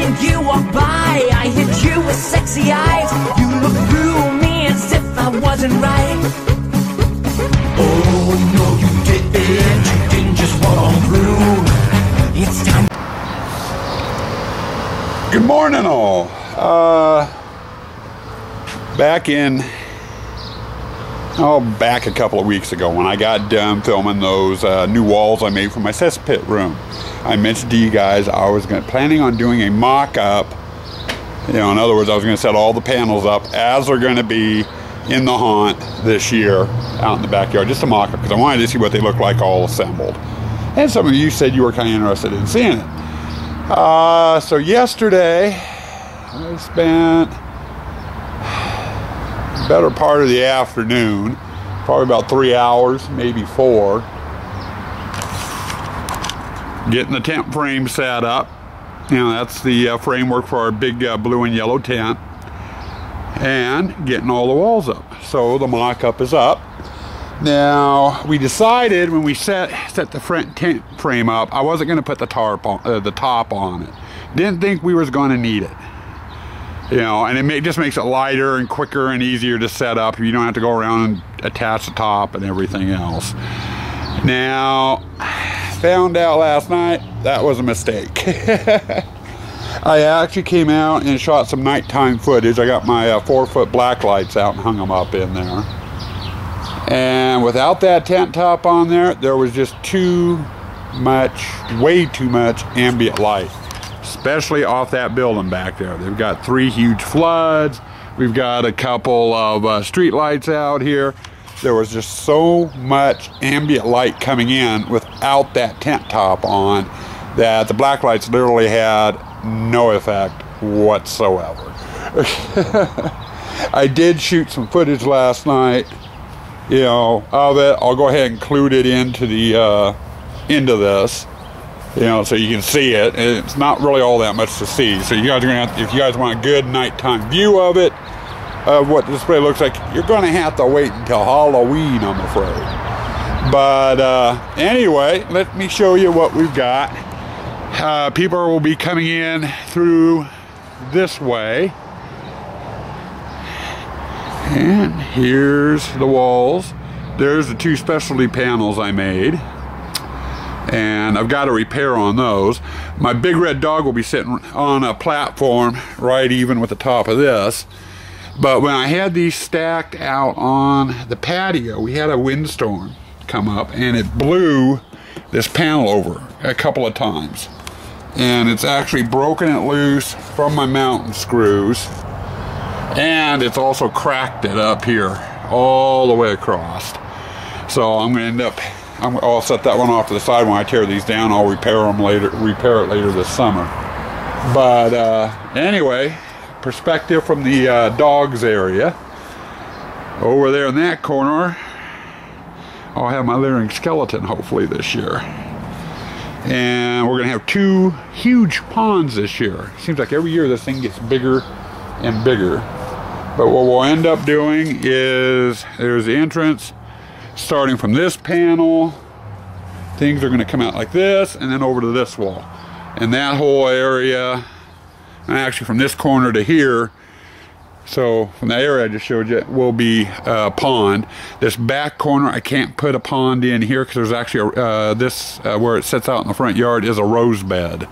when you walk by, I hit you with sexy eyes. You look through me as if I wasn't right. Oh no, you didn't just walk on through. It's time. Good morning all. Back a couple of weeks ago when I got done filming those new walls I made for my cesspit room, I mentioned to you guys I was planning on doing a mock-up. You know, in other words, I was going to set all the panels up as they're going to be in the haunt this year out in the backyard, just a mock-up, because I wanted to see what they look like all assembled. And some of you said you were kind of interested in seeing it. So yesterday I spent the better part of the afternoon, probably about 3 hours, maybe 4, getting the tent frame set up. You know, that's the framework for our big blue and yellow tent, and getting all the walls up. So the mock-up is up. Now, we decided when we set the front tent frame up, I wasn't going to put the top on it. Didn't think we was going to need it. You know, and it just makes it lighter and quicker and easier to set up. You don't have to go around and attach the top and everything else. Now, found out last night that was a mistake. I actually came out and shot some nighttime footage. I got my 4-foot black lights out and hung them up in there. And without that tent top on there, there was just way too much ambient light, especially off that building back there. They've got 3 huge floods. We've got a couple of street lights out here. There was just so much ambient light coming in without that tent top on that the black lights literally had no effect whatsoever. I did shoot some footage last night, you know, of it. I'll go ahead and include it into the into this, you know, so you can see it. It's not really all that much to see, so you guys are gonna have to, if you guys want a good nighttime view of it, of what the display looks like, you're gonna have to wait until Halloween, I'm afraid. But anyway, let me show you what we've got. People will be coming in through this way. And here's the walls. There's the 2 specialty panels I made. And I've got a repair on those. My big red dog will be sitting on a platform right even with the top of this. But when I had these stacked out on the patio, we had a windstorm come up and it blew this panel over a couple of times. And it's actually broken it loose from my mounting screws. And it's also cracked it up here all the way across. So I'm going to end up, I'll set that one off to the side. When I tear these down, I'll repair it later this summer. But anyway, perspective from the dogs area. Over there in that corner, I'll have my leering skeleton hopefully this year. And we're going to have 2 huge ponds this year. Seems like every year this thing gets bigger and bigger. But what we'll end up doing is, there's the entrance starting from this panel. Things are going to come out like this and then over to this wall. And that whole area, and actually from this corner to here, so from that area I just showed you, will be a pond. This back corner I can't put a pond in here because there's actually where it sits out in the front yard is a rose bed.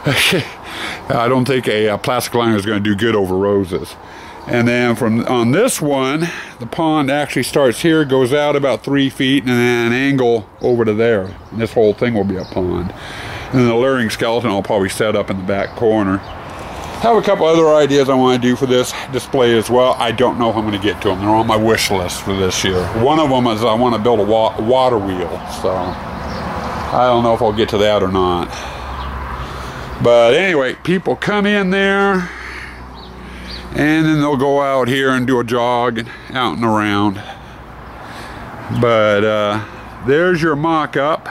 I don't think a plastic liner is going to do good over roses. And then on this one, the pond actually starts here, goes out about 3 feet, and then an angle over to there. And this whole thing will be a pond. And then the luring skeleton I'll probably set up in the back corner. Have a couple other ideas I want to do for this display as well. I don't know if I'm going to get to them. They're on my wish list for this year. One of them is I want to build a water wheel. So I don't know if I'll get to that or not. But anyway, people come in there, and then they'll go out here and do a jog out and around. But there's your mock-up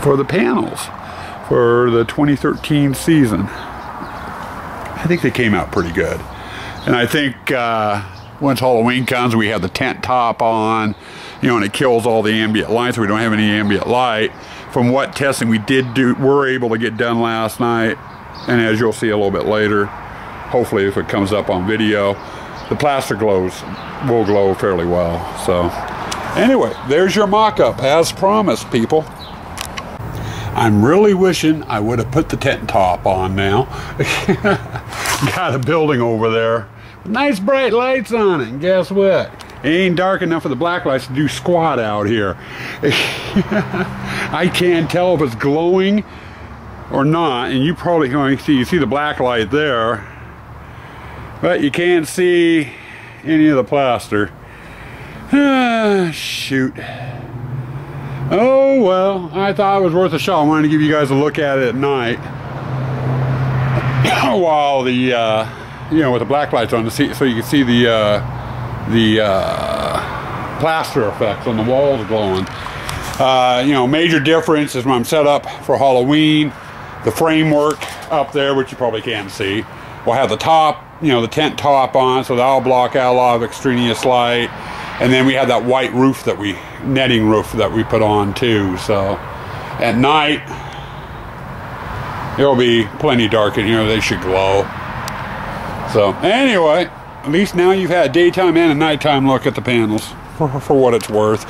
for the panels for the 2013 season. I think they came out pretty good. And I think once Halloween comes, we have the tent top on, you know, and it kills all the ambient light, so we don't have any ambient light. from what testing we were able to get done last night, and as you'll see a little bit later, hopefully if it comes up on video, the plaster will glow fairly well. So anyway, there's your mock-up as promised, people. I'm really wishing I would have put the tent top on now. Got a building over there with nice bright lights on it, and guess what? It ain't dark enough for the black lights to do squat out here. I can't tell if it's glowing or not, and you probably going to see the black light there, but you can't see any of the plaster. Shoot. Oh well, I thought it was worth a shot. I wanted to give you guys a look at it at night while the you know, with the black lights on, so you can see the plaster effects on the walls glowing. You know, major difference is when I'm set up for Halloween, the framework up there, which you probably can't see, will have the top, you know, the tent top on, so that'll block out a lot of extraneous light. And then we have that white roof netting roof that we put on too. So at night, it'll be plenty dark in here. They should glow. So anyway, at least now you've had a daytime and a nighttime look at the panels for what it's worth.